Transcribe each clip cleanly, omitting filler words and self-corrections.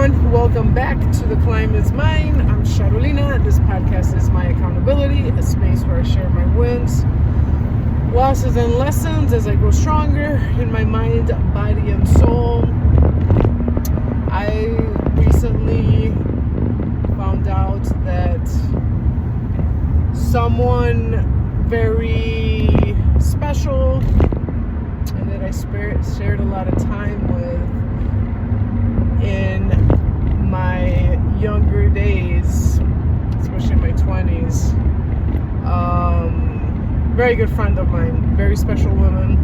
everyone. Welcome back to The Climb Is Mine. I'm Charolina. This podcast is my accountability, a space where I share my wins, losses, and lessons as I grow stronger in my mind, body, and soul. I recently found out that someone very special and that I shared a lot of time with in my younger days, especially in my 20s. Very good friend of mine, very special woman.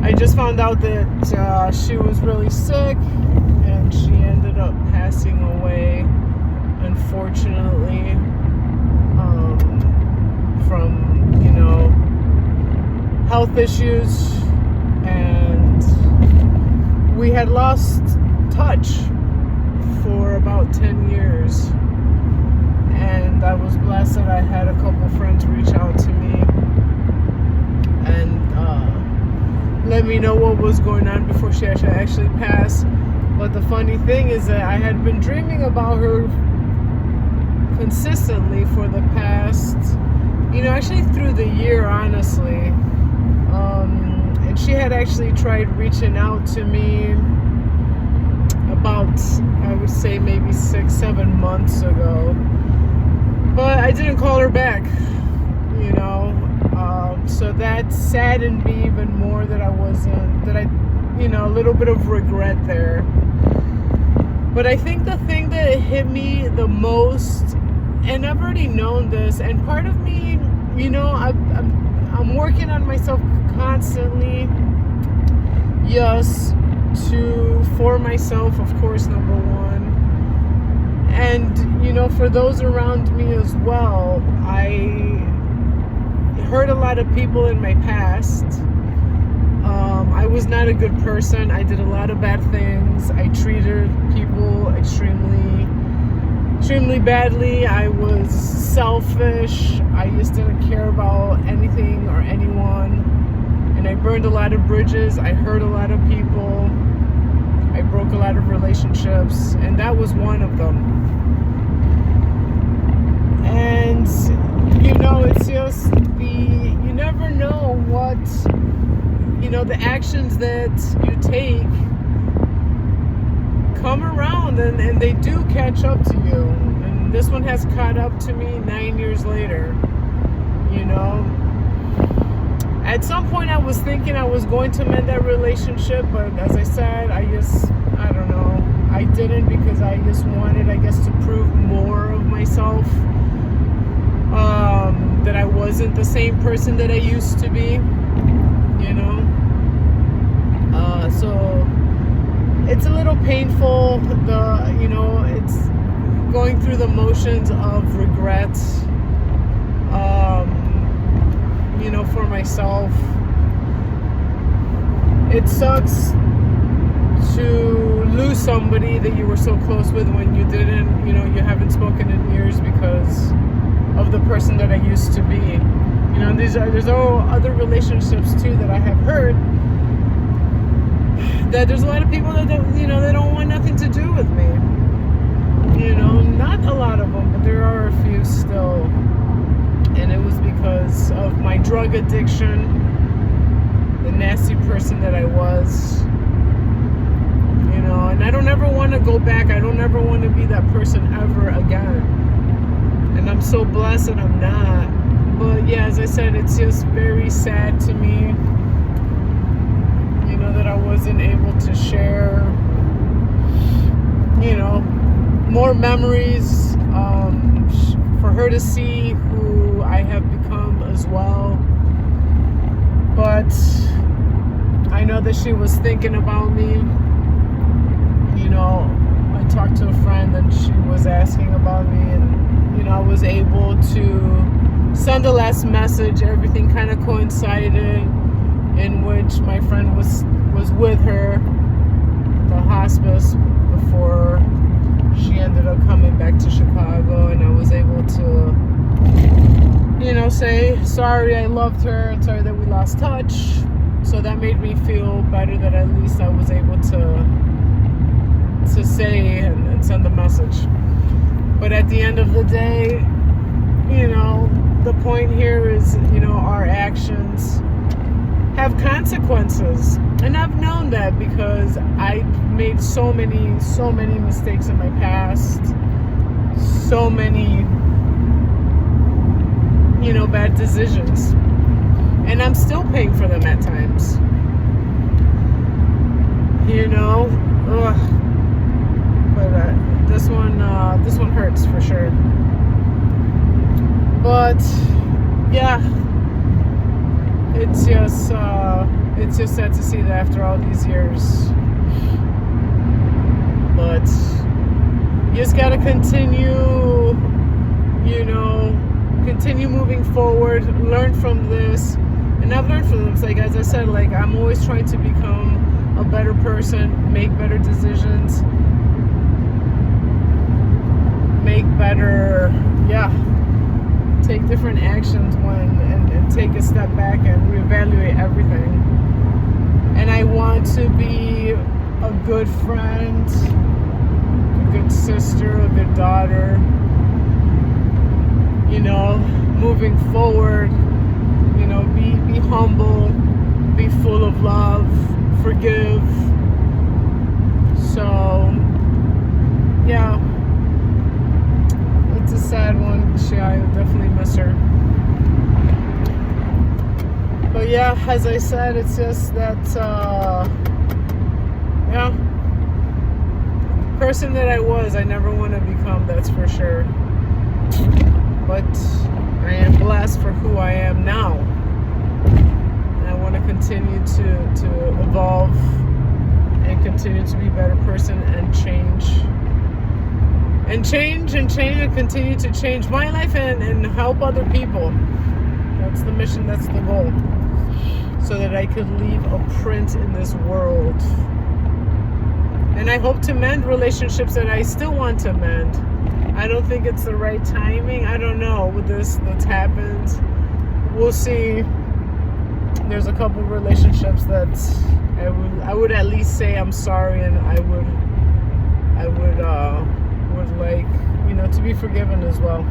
I just found out that she was really sick and she ended up passing away, unfortunately, from, health issues, and we had lost touch for about 10 years, and I was blessed that I had a couple friends reach out to me and let me know what was going on before she actually passed. But the funny thing is that I had been dreaming about her consistently for the past, actually through the year, honestly. And she had actually tried reaching out to me about, I would say, maybe 6-7 months ago. But I didn't call her back, so that saddened me even more that a little bit of regret there. But I think the thing that hit me the most, and I've already known this, and part of me, I'm working on myself constantly, yes, for myself, of course, number one. And, for those around me as well, I hurt a lot of people in my past. I was not a good person. I did a lot of bad things. I treated people extremely badly. I was selfish. I just didn't care about anything or anyone. And I burned a lot of bridges. I hurt a lot of people. I broke a lot of relationships. And that was one of them. And, it's just you never know what, the actions that you take come around and they do catch up to you. And this one has caught up to me 9 years later, At some point I was thinking I was going to mend that relationship, but as I said, I don't know. I didn't, because I just wanted, to prove more of myself. That I wasn't the same person that I used to be, so it's a little painful, it's going through the motions of regret, for myself. It sucks to lose somebody that you were so close with when you didn't, you haven't spoken in years because of the person that I used to be. There's all other relationships too that I have heard that there's a lot of people that don't, they don't want nothing to do with me. Not a lot of them, but there are a few still. And it was because of my drug addiction, the nasty person that I was. And I don't ever want to go back. I don't ever want to be that person ever again. And I'm so blessed that I'm not. But yeah, as I said, it's just very sad to me, that I wasn't able to share, more memories, for her to see who I have become as well. But I know that she was thinking about me. I talked to a friend and she was asking about me, and I was able to send a last message. Everything kind of coincided, in which my friend was with her at the hospice before she ended up coming back to Chicago, and I was able to, say sorry, I loved her, and sorry that we lost touch. So that made me feel better that at least I was able to say and send a message. But at the end of the day, you know, the point here is, you know, our actions have consequences. And I've known that because I made so many mistakes in my past. So many, you know, bad decisions. And I'm still paying for them at times. You know, but this one hurts for sure. But yeah, it's just sad to see that after all these years. But you just gotta continue, you know, continue moving forward, learn from this. And I've learned from this, like, as I said, like, I'm always trying to become a better person, make better decisions, make better, take different actions and take a step back and reevaluate everything. And I want to be a good friend, a good sister, a good daughter, you know, moving forward, you know, be humble, be full of love, forgive. So, yeah, it's a sad one. I definitely miss her. But yeah, as I said, it's just that, person that I was, I never want to become, that's for sure. But I am blessed for who I am now. And I want to continue to evolve and continue to be a better person and change. And continue to change my life and help other people. That's the mission, that's the goal. So that I could leave a print in this world. And I hope to mend relationships that I still want to mend. I don't think it's the right timing. I don't know with this that's happened. We'll see. There's a couple relationships that I would at least say I'm sorry, and I would like, you know, to be forgiven as well.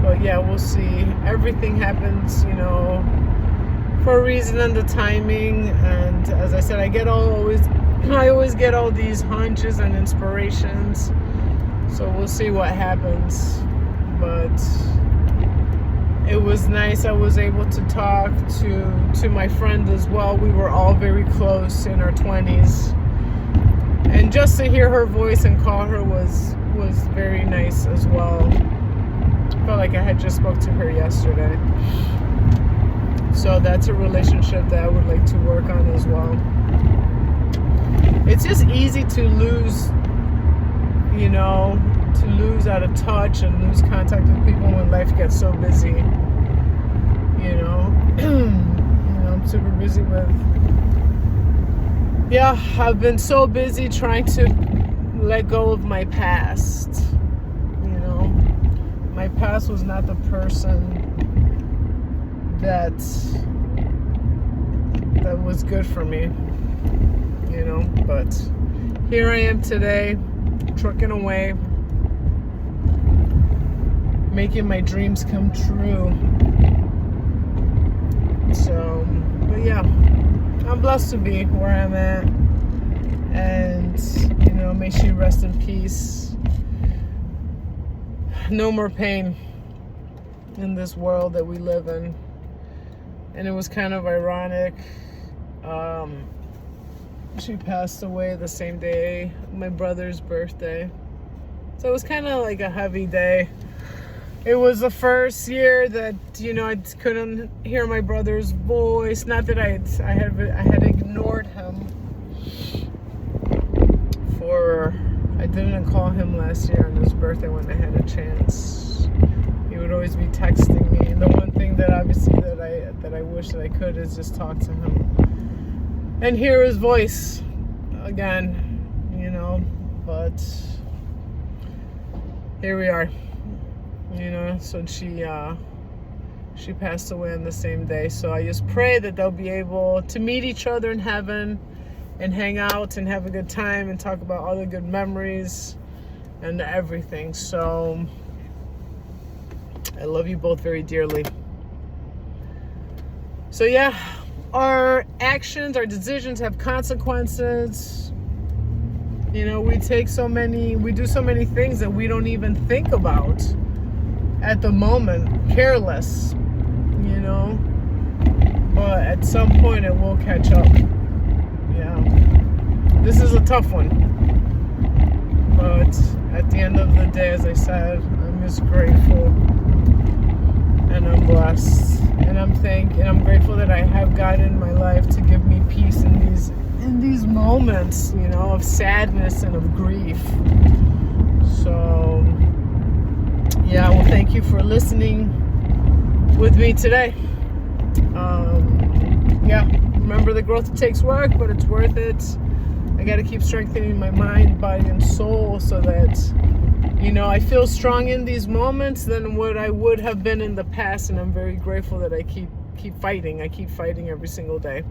But yeah, we'll see. Everything happens, you know, for a reason and the timing. And as I said, I always get all these hunches and inspirations. So we'll see what happens. But it was nice. I was able to talk to my friend as well. We were all very close in our 20s. And just to hear her voice and call her was very nice as well. Felt like I had just spoke to her yesterday. So that's a relationship that I would like to work on as well. It's just easy to lose, you know, to lose out of touch and lose contact with people when life gets so busy. You know, I'm super busy with. Yeah, I've been so busy trying to let go of my past. You know, my past was not the person that was good for me. You know, but here I am today, trucking away, making my dreams come true. So, but yeah, I'm blessed to be where I'm at, and, you know, may she rest in peace. No more pain in this world that we live in. And it was kind of ironic. She passed away the same day, my brother's birthday. So it was kind of like a heavy day. It was the first year that, you know, I couldn't hear my brother's voice. Not that I had ignored him. I didn't call him last year on his birthday when I had a chance. He would always be texting me. And the one thing that obviously that I wish that I could is just talk to him and hear his voice again, you know. But here we are, you know. So she passed away on the same day. So I just pray that they'll be able to meet each other in heaven and hang out and have a good time and talk about all the good memories and everything. So I love you both very dearly. So yeah, our actions, our decisions have consequences. You know, we do so many things that we don't even think about at the moment, careless, you know, but at some point it will catch up. Yeah, this is a tough one, but at the end of the day, as I said, I'm just grateful, and I'm blessed, and I'm grateful that I have God in my life to give me peace in these moments, you know, of sadness and of grief. So yeah, well, thank you for listening with me today. Yeah, remember, the growth takes work, but it's worth it. I got to keep strengthening my mind, body, and soul so that, you know, I feel strong in these moments than what I would have been in the past. And I'm very grateful that I keep fighting. I keep fighting every single day.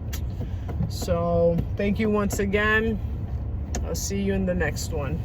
So thank you once again. I'll see you in the next one.